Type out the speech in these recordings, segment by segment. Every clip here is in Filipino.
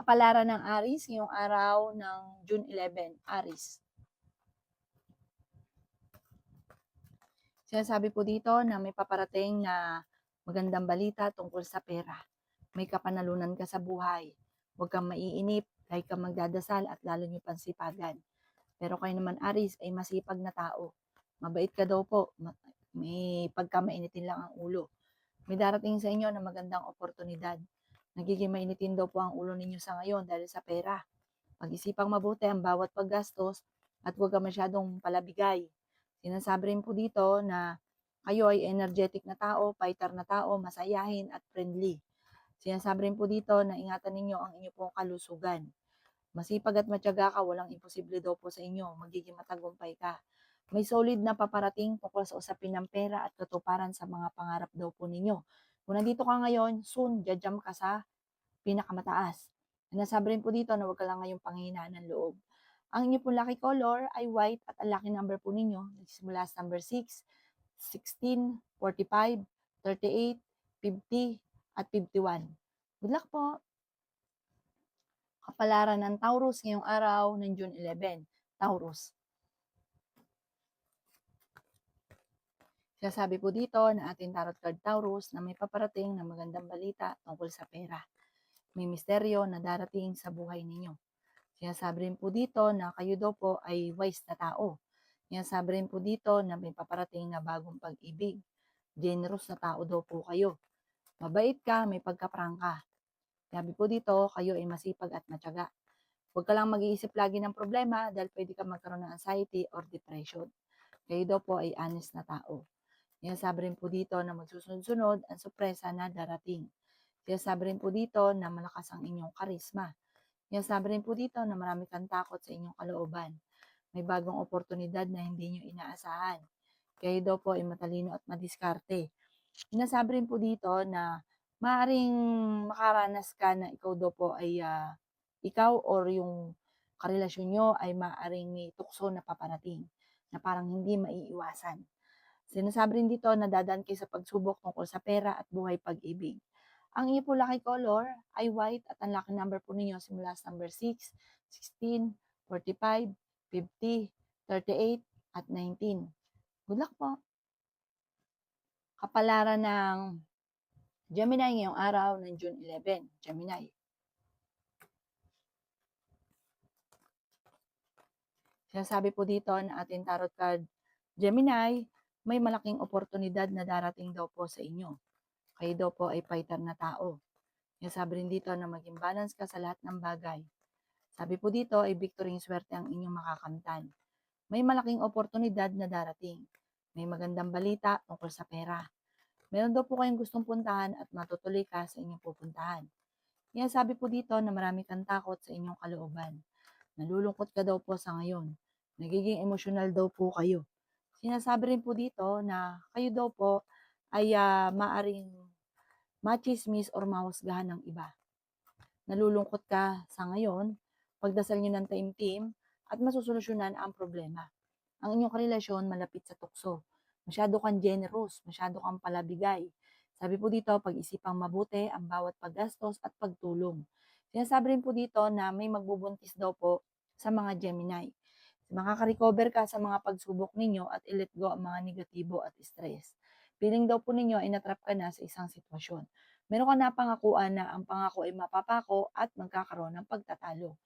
Kapalaran ng Aries ngayong araw ng June 11, Aries. Sinasabi po dito na may paparating na magandang balita tungkol sa pera. May kapanalunan ka sa buhay. Huwag kang maiinip, kahit ka magdadasal at lalo niyo pansipagan. Pero kayo naman Aries ay masipag na tao. Mabait ka daw po, may pagkamainitin lang ang ulo. May darating sa inyo na magandang oportunidad. Nagiging mainitin daw po ang ulo ninyo sa ngayon dahil sa pera. Pag-isipang mabuti ang bawat paggastos at huwag ka masyadong palabigay. Sinasabi rin po dito na kayo ay energetic na tao, fighter na tao, masayahin at friendly. Sinasabi rin po dito na ingatan ninyo ang inyong pong kalusugan. Masipag at matyaga ka, walang imposible daw po sa inyo, magiging matagumpay ka. May solid na paparating tungkol sa usapin ng pera at katuparan sa mga pangarap daw po ninyo. Kung nandito ka ngayon, soon, jajam ka sa pinakamataas. Nasabi rin po dito na huwag ka lang ngayong panghihinaan ng loob. Ang inyo pong lucky color ay white at ang lucky number po ninyo nagsimula sa number 6, 16, 45, 38, 50, at 51. Good luck po! Kapalaran ng Taurus ngayong araw ng June 11. Taurus. Sinasabi po dito na ating tarot card Taurus na may paparating na magandang balita tungkol sa pera. May misteryo na darating sa buhay ninyo. Sinasabi rin po dito na kayo daw po ay wise na tao. Sinasabi rin po dito na may paparating na bagong pag-ibig. Generous na tao daw po kayo. Mabait ka, may pagkaprangka. Sabi po dito, kayo ay masipag at matyaga. Huwag ka lang mag-iisip lagi ng problema dahil pwede ka magkaroon ng anxiety or depression. Kayo daw po ay honest na tao. Sinasabi rin po dito na magsusunod-sunod ang sorpresa na darating. Sinasabi rin po dito na malakas ang inyong karisma. Sinasabi rin po dito na marami kang takot sa inyong kalooban. May bagong oportunidad na hindi nyo inaasahan. Kayo daw po ay matalino at madiskarte. Sinasabi rin po dito na maaaring makaranas ka na ikaw daw po ay ikaw or yung karelasyon nyo ay maaaring may tukso na paparating na parang hindi maiiwasan. Sinasabi rin dito na dadaan kayo sa pagsubok tungkol sa pera at buhay pag-ibig. Ang inyo po lucky color ay white at ang lucky number po ninyo simula sa number 6, 16, 45, 50, 38, at 19. Good luck po! Kapalaran ng Gemini ngayong araw ng June 11. Gemini. Sinasabi po dito na ating tarot card Gemini, may malaking oportunidad na darating daw po sa inyo. Kayo daw po ay fighter na tao. Sinasabi rin dito na maging balance ka sa lahat ng bagay. Sabi po dito ay victory ng swerte ang inyong makakamtan. May malaking oportunidad na darating. May magandang balita tungkol sa pera. Meron daw po kayong gustong puntahan at matutuloy ka sa inyong pupuntahan. Sinasabi po dito na marami kang takot sa inyong kalooban. Nalulungkot ka daw po sa ngayon. Nagiging emosyonal daw po kayo. Sinasabi rin po dito na kayo daw po ay maaring machismis or mahusgahan ng iba. Nalulungkot ka sa ngayon, pagdasal nyo ng taimtim at masusolusyonan ang problema. Ang inyong karelasyon malapit sa tukso. Masyado kang generous, masyado kang palabigay. Sabi po dito, pag-isipang mabuti ang bawat paggastos at pagtulong. Sinasabi rin po dito na may magbubuntis daw po sa mga Gemini. Makaka-recover ka sa mga pagsubok ninyo at i-let go ang mga negatibo at stress. Feeling daw po ninyo ay natrap ka na sa isang sitwasyon. Meron ka na pangakuan na ang pangako ay mapapako at magkakaroon ng pagtatalo.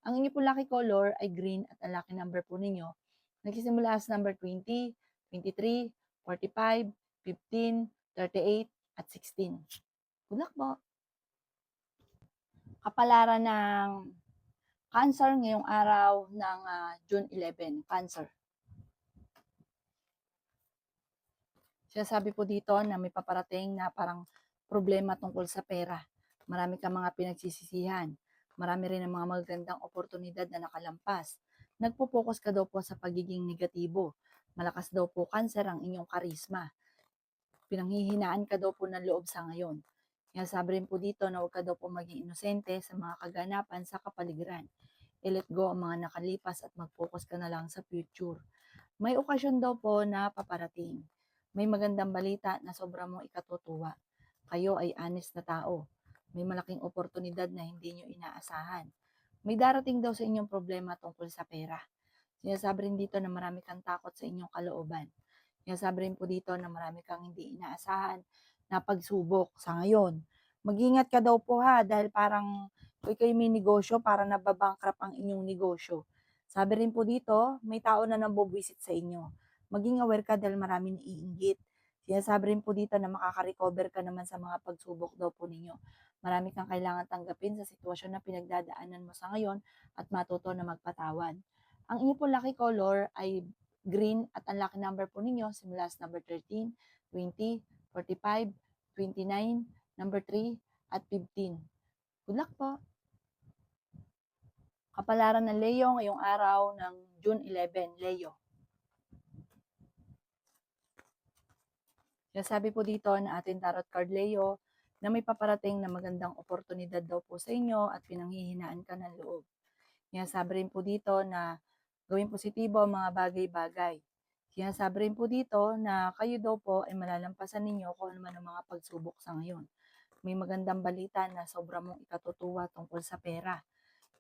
Ang inyo po lucky color ay green at ang lucky number po ninyo nagsisimula sa number 20, 23, 45, 15, 38, at 16. Good luck po! Kapalaran ng Cancer ngayong araw ng June 11. Cancer. Sinasabi po dito na may paparating na parang problema tungkol sa pera. Marami kang mga pinagsisisihan. Marami rin ang mga magandang oportunidad na nakalampas. Nagpo-focus ka daw po sa pagiging negatibo. Malakas daw po Cancer ang inyong karisma. Pinanghihinaan ka daw po ng loob sa ngayon. Sinasabi rin po dito na huwag ka daw po maging inosente sa mga kaganapan sa kapaligiran. I-let go ang mga nakalipas at mag-focus ka na lang sa future. May okasyon daw po na paparating. May magandang balita na sobrang mong ikatutuwa. Kayo ay honest na tao. may malaking oportunidad na hindi nyo inaasahan. May darating daw sa inyong problema tungkol sa pera. Sinasabi rin dito na marami kang takot sa inyong kalooban. Sinasabi rin po dito na marami kang hindi inaasahan na pagsubok sa ngayon. Mag-ingat ka daw po ha, dahil parang kung kayo may negosyo, parang nababankrupt ang inyong negosyo. Sabi rin po dito, may tao na nambubwisit sa inyo. Maging aware ka dahil maraming iinggit. Sinasabi rin po dito na makaka-recover ka naman sa mga pagsubok daw po ninyo. Marami kang kailangan tanggapin sa sitwasyon na pinagdadaanan mo sa ngayon at matuto na magpatawad. Ang inyo po lucky color ay green at ang lucky number po ninyo simula sa number 13, 20, 45, 29, number 3, at 15. Good luck po! Kapalaran ng Leo ngayong araw ng June 11, Leo. Sabi po dito na ating tarot card Leo na may paparating na magandang oportunidad daw po sa inyo at pinanghihinaan ka ng loob. Sabi rin po dito na gawing positibo ang mga bagay-bagay. Sinasabi rin po dito na kayo daw po ay malalampasan ninyo kung ano man ang mga pagsubok sa ngayon. May magandang balita na sobra mong ikatutuwa tungkol sa pera.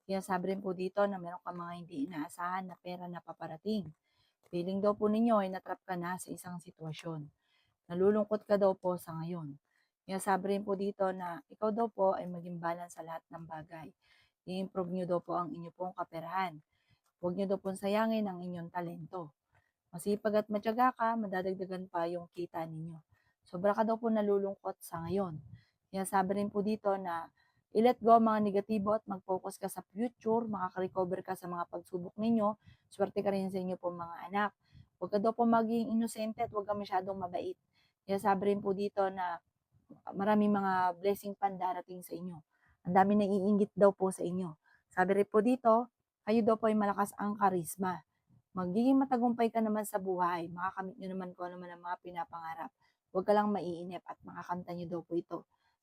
Sinasabi rin po dito na meron ka mga hindi inaasahan na pera na paparating. Feeling daw po ninyo ay natrap ka na sa isang sitwasyon. Nalulungkot ka daw po sa ngayon. Sinasabi rin po dito na ikaw daw po ay maging balance sa lahat ng bagay. I-improve nyo daw po ang inyo pong kaperahan. Huwag nyo daw pong sayangin ang inyong talento. Masipag at matyaga ka, madadagdagan pa yung kita ninyo. Sobra ka daw po nalulungkot sa ngayon. Sinasabi rin po dito na i-let go ang mga negatibo at mag-focus ka sa future, makaka-recover ka sa mga pagsubok ninyo, swerte ka rin sa inyo pong mga anak. Huwag ka daw po maging inosente at huwag ka masyadong mabait. Sinasabi rin po dito na maraming mga blessing pan darating sa inyo. Ang dami na iinggit daw po sa inyo. Sabi rin po dito, kayo daw po ay malakas ang karisma. Magiging matagumpay ka naman sa buhay. Makakamit nyo naman kung ano man ang mga pinapangarap. Huwag ka lang maiinip at makakanta nyo daw po ito.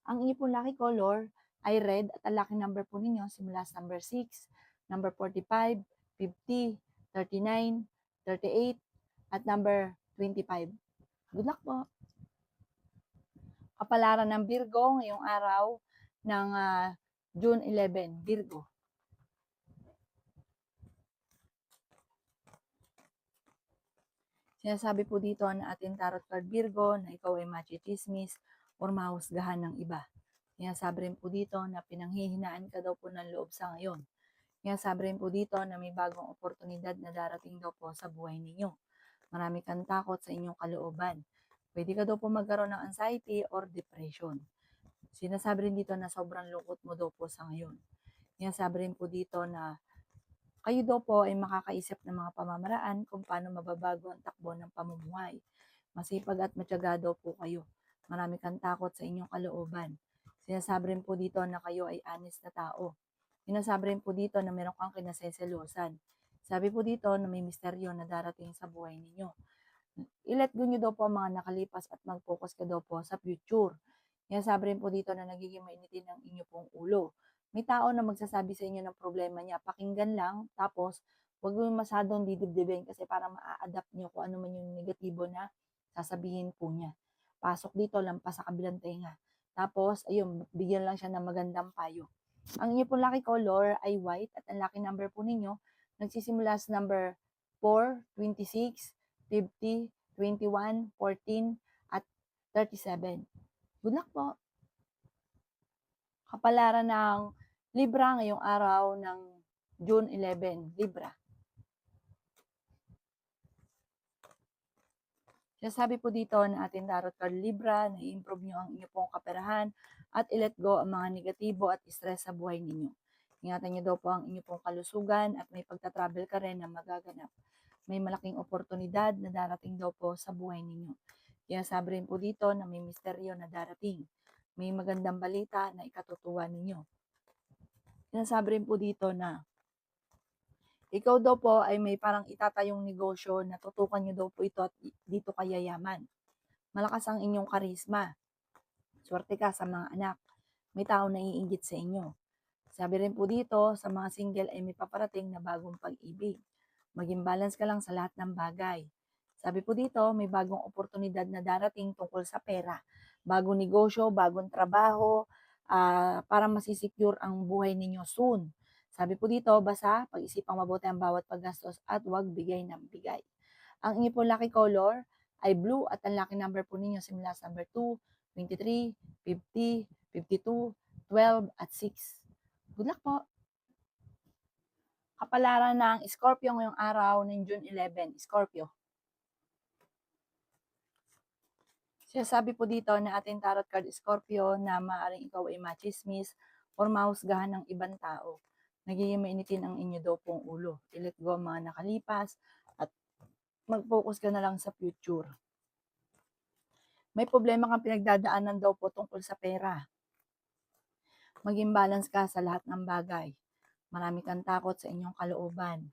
Ang inyo pong lucky color ay red at ang lucky number po ninyo simula sa number 6, number 45, 50, 39, 38, at number 25. Good luck po! Kapalaran ng Virgo ngayong araw ng June 11, Virgo. Sinasabi po dito na ating tarot card Virgo na ikaw ay machichismis or mahusgahan ng iba. Sinasabi rin po dito na pinanghihinaan ka daw po ng loob sa ngayon. Sinasabi rin po dito na may bagong oportunidad na darating daw po sa buhay ninyo. Marami kang takot sa inyong kalooban. Pwede ka daw po magkaroon ng anxiety or depression. Sinasabi rin dito na sobrang lungkot mo daw po sa ngayon. Sinasabi rin po dito na kayo daw po ay makakaisip ng mga pamamaraan kung paano mababago ang takbo ng pamumuhay. Masipag at matyaga daw po kayo. Marami kang takot sa inyong kalooban. Sinasabi rin po dito na kayo ay honest na tao. Sinasabi rin po dito na meron kang kinaseselosan. Sabi po dito na may misteryo na darating sa buhay ninyo. I-let go nyo daw po ang mga nakalipas at mag-focus ka daw po sa future. Sinasabi rin po dito na nagiging mainitin ang inyo pong ulo. May tao na magsasabi sa inyo ng problema niya, pakinggan lang, tapos huwag mo masyadong didibdibin kasi parang maa-adapt nyo kung ano man yung negatibo na sasabihin po niya. Pasok dito, lampas sa kabilang tenga. Tapos, ayun, bigyan lang siya ng magandang payo. Ang inyo pong lucky color ay white at ang lucky number po ninyo nagsisimula sa number 4, 26, 50, 21, 14, at 37. Good luck po! Kapalaran ng Libra ngayong araw ng June 11, Libra. Sinasabi po dito na ating tarot card Libra na i-improve nyo ang inyong pong kaperahan at i-let go ang mga negatibo at stress sa buhay ninyo. Ingatan nyo daw po ang inyong pong kalusugan at may pagta-travel ka rin na magaganap. May malaking oportunidad na darating daw po sa buhay ninyo. Sinasabi rin po dito na may misteryo na darating. May magandang balita na ikatutuwa ninyo. Sinasabi rin po dito na ikaw daw po ay may parang itatayong negosyo na tutukan nyo daw po ito at dito kaya yaman. Malakas ang inyong karisma. Swerte ka sa mga anak. May tao na iinggit sa inyo. Sabi rin po dito, sa mga single ay may paparating na bagong pag-ibig. Maging balance ka lang sa lahat ng bagay. Sabi po dito, may bagong oportunidad na darating tungkol sa pera. Bagong negosyo, bagong trabaho, para masisecure ang buhay ninyo soon. Sabi po dito, basta pag-isipang mabuti ang bawat paggastos at huwag bigay ng bigay. Ang inyo po lucky color ay blue at ang lucky number po ninyo simula sa number 2, 23, 50, 52, 12 at 6. Good luck po! Kapalaran ng Scorpio ngayong araw ng June 11. Scorpio. Sinasabi po dito na ating tarot card Scorpio na maaaring ikaw ay machismis or mahusgahan ng ibang tao. Nagiging mainitin ang inyo daw pong ulo. I-let go ang mga nakalipas at mag-focus ka na lang sa future. May problema kang pinagdadaanan daw po tungkol sa pera. Maging balance ka sa lahat ng bagay. Marami kang takot sa inyong kalooban.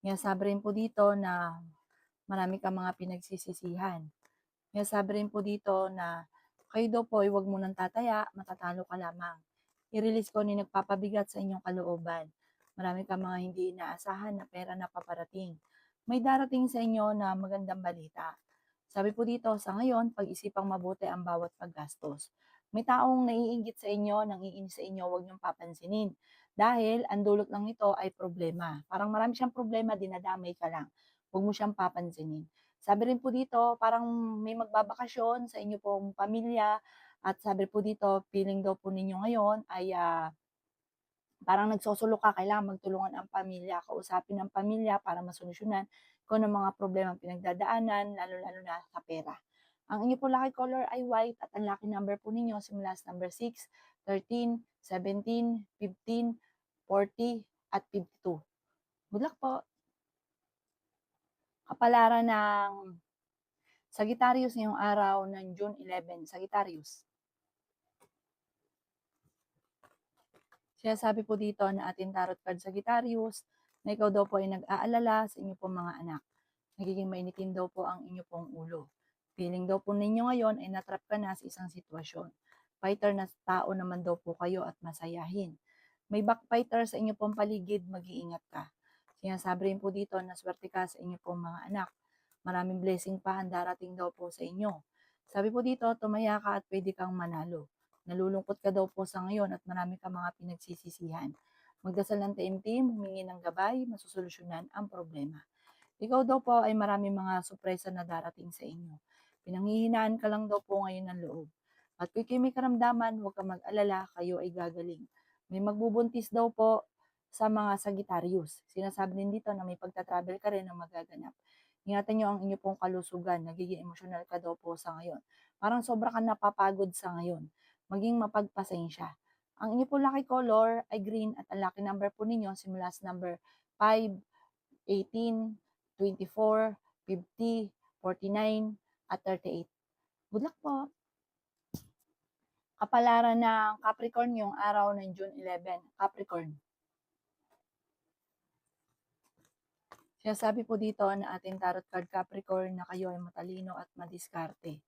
Kaya sabi rin po dito na marami kang mga pinagsisisihan. Kaya sabi rin po dito na kayo daw po ay huwag mo nang tataya, matatalo ka lamang. I-release ko ni nagpapabigat sa inyong kalooban. Marami kang mga hindi inaasahan na pera na paparating. May darating sa inyo na magandang balita. Sabi po dito, sa ngayon, pag-isipang mabuti ang bawat paggastos. May taong naiinggit sa inyo, nangiinis sa inyo, huwag niyong papansinin. Dahil ang dulot lang nito ay problema. Parang marami siyang problema, dinadamay ka lang. Huwag mo siyang papansinin. Sabi rin po dito, parang may magbabakasyon sa inyo pong pamilya at sabi po dito, feeling daw po ninyo ngayon ay parang nagsosulok ka, kailangan magtulungan ang pamilya, kausapin ang pamilya para masolusyonan kung ano mga problema pinagdadaanan, lalo-lalo na sa pera. Ang inyo po lucky color ay white at ang lucky number po ninyo simula sa number 6, 13, 17, 15, 40 at 52. Good luck po! Kapalaran ng Sagittarius ngayong araw ng June 11. Sagittarius. Sinasabi po dito na ating tarot card Sagittarius na ikaw daw po ay nag-aalala sa inyo pong mga anak. Nagiging mainitin daw po ang inyo pong ulo. Feeling daw po ninyo ngayon ay natrap ka na sa isang sitwasyon. Fighter na tao naman daw po kayo at masayahin. May backfighter sa inyo pong paligid, mag-iingat ka. Sinasabi rin po dito na swerte ka sa inyo pong mga anak. Maraming blessing pa ang darating daw po sa inyo. Sabi po dito, tumaya ka at pwede kang manalo. Nalulungkot ka daw po sa ngayon at marami kang mga pinagsisisihan. Magdasal ng taimtim, humingi ng gabay, masusolusyonan ang problema. Ikaw daw po ay maraming mga sorpresa na darating sa inyo. Pinanghihinaan ka lang daw po ngayon ng loob. At kung may karamdaman, huwag kang mag-alala, kayo ay gagaling. May magbubuntis daw po sa mga Sagittarius. Sinasabi din dito na may pagta-travel ka rin na magaganap. Ingatan nyo ang inyo pong kalusugan, nagiging emosyonal ka daw po sa ngayon. Parang sobra ka napapagod sa ngayon. Maging mapagpasensya. Ang inyo pong lucky color ay green at ang lucky number po ninyo simula sa number 5, 18, 24, 50, 49, at 38. Good luck po! Kapalaran ng Capricorn yung araw ng June 11. Capricorn. Sinasabi po dito na ating tarot card Capricorn na kayo ay matalino at madiskarte.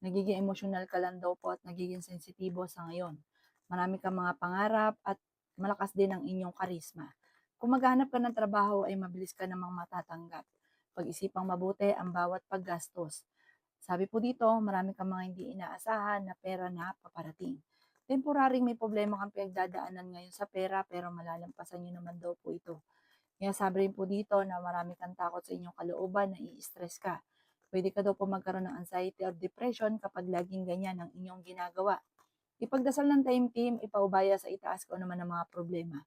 Nagiging emosyonal ka lang daw po at nagiging sensitibo sa ngayon. Marami kang mga pangarap at malakas din ang inyong karisma. Kung maghanap ka ng trabaho ay mabilis ka namang matatanggap. Pag-isipang mabuti ang bawat paggastos. Sabi po dito, marami kang mga hindi inaasahan na pera na paparating. Temporaring may problema kang pinagdadaanan ngayon sa pera pero malalampasan nyo naman daw po ito. Kaya sabi rin po dito na marami kang takot sa inyong kalooban, na i-stress ka. Pwede ka daw po magkaroon ng anxiety or depression kapag laging ganyan ang inyong ginagawa. Ipagdasal ng taimtim, ipaubaya sa itaas ko naman ang mga problema.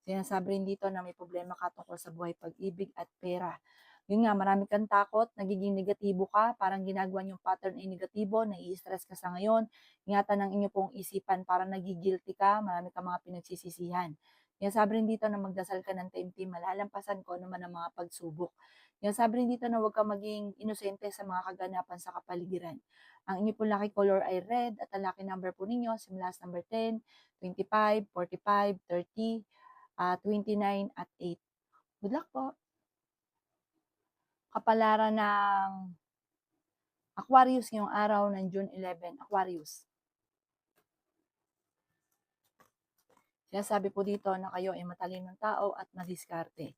Sinasabi rin dito na may problema ka tungkol sa buhay, pag-ibig at pera. Yun nga, marami kang takot, nagiging negatibo ka, parang ginagawa yung pattern ay negatibo, nai-stress ka sa ngayon, ingatan ng inyo pong isipan, parang nagigilty ka, marami kang mga pinagsisisihan. Kaya sabi rin dito na magdasal ka ng taimtim, malalampasan ko naman ang mga pagsubok. Kaya sabi rin dito na huwag kang maging inosente sa mga kaganapan sa kapaligiran. Ang inyo pong lucky color ay red at ang lucky number po ninyo simula sa number 10, 25, 45, 30, 29 at 8. Good luck po! Kapalaran ng Aquarius ngayong araw ng June 11. Aquarius. Sinasabi po dito na kayo ay matalinong tao at madiskarte.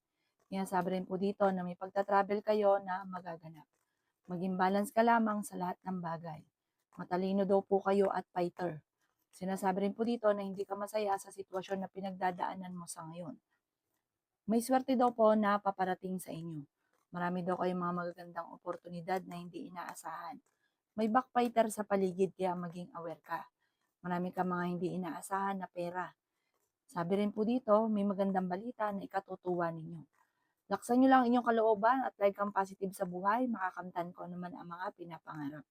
Sinasabi rin po dito na may pagta-travel kayo na magaganap. Maging balance ka lamang sa lahat ng bagay. Matalino daw po kayo at fighter. Sinasabi rin po dito na hindi ka masaya sa sitwasyon na pinagdadaanan mo sa ngayon. May swerte daw po na paparating sa inyo. Marami daw kayong mga magagandang oportunidad na hindi inaasahan. May backfighter sa paligid kaya maging aware ka. Marami ka mga hindi inaasahan na pera. Sabi rin po dito, may magandang balita na ikatutuwa ninyo. Laksan nyo lang inyong kalooban at like kang positive sa buhay, makakamtan ko naman ang mga pinapangarap.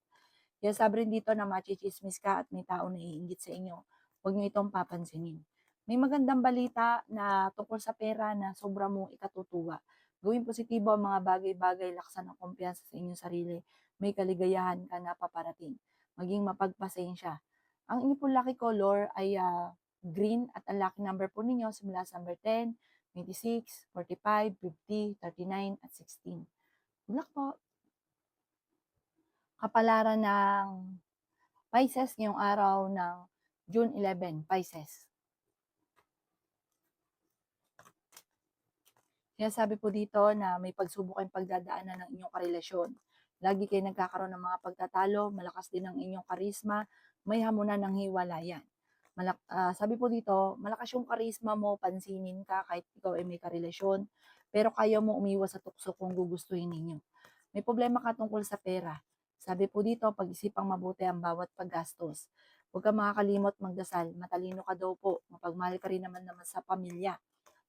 Kaya sabi rin dito na machichismis ka at may tao na iinggit sa inyo, huwag nyo itong papansinin. May magandang balita na tungkol sa pera na sobra mong ikatutuwa. Gawing positibo ang mga bagay-bagay, laksan ang kumpiyansa sa inyong sarili. May kaligayahan ka na paparating. Maging mapagpasensya. Ang inyong pong lucky color ay green at ang lucky number po ninyo simula sa number 10, 26, 45, 50, 39 at 16. Good luck po! Kapalaran ng Pisces ngayong araw ng June 11, Pisces. Kaya sabi po dito na may pagsubok kayong pagdadaanan ng inyong karelasyon. Lagi kayo nagkakaroon ng mga pagtatalo, malakas din ang inyong karisma, may hamunan ng hiwalayan. Sabi po dito, malakas yung karisma mo, pansinin ka kahit ikaw ay may karelasyon, pero kaya mo umiwas sa tukso kung gugustuhin ninyo. May problema ka tungkol sa pera. Sabi po dito, pag-isipang mabuti ang bawat paggastos. Huwag kang makakalimot magdasal, matalino ka daw po, mapagmahal ka rin naman sa pamilya.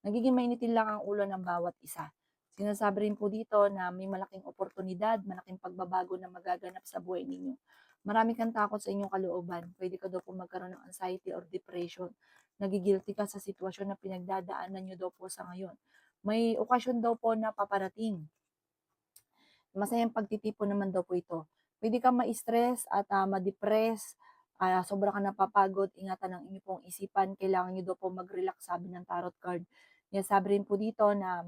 Nagiging mainitin lang ang ulo ng bawat isa. Sinasabi rin po dito na may malaking oportunidad, malaking pagbabago na magaganap sa buhay ninyo. Marami kang takot sa inyong kalooban. Pwede ka daw po magkaroon ng anxiety or depression. Nagigilty ka sa sitwasyon na pinagdadaanan nyo daw po sa ngayon. May okasyon daw po na paparating. Masayang pagtitipon naman daw po ito. Pwede kang ma-stress at ma-depress, sobra ka napapagod, ingatan ang inyong pong isipan, kailangan nyo daw po mag-relax, sabi ng tarot card. Yan, sabi rin po dito na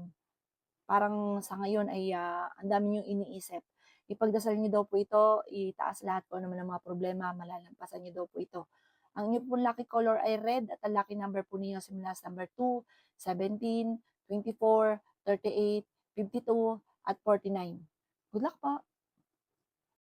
parang sa ngayon ay ang dami niyong iniisip. Ipagdasal niyo daw po ito, itaas lahat po naman ng mga problema, malalampasan niyo daw po ito. Ang inyong pong lucky color ay red at ang lucky number po niyo simula sa number 2, 17, 24, 38, 52, at 49. Good luck po!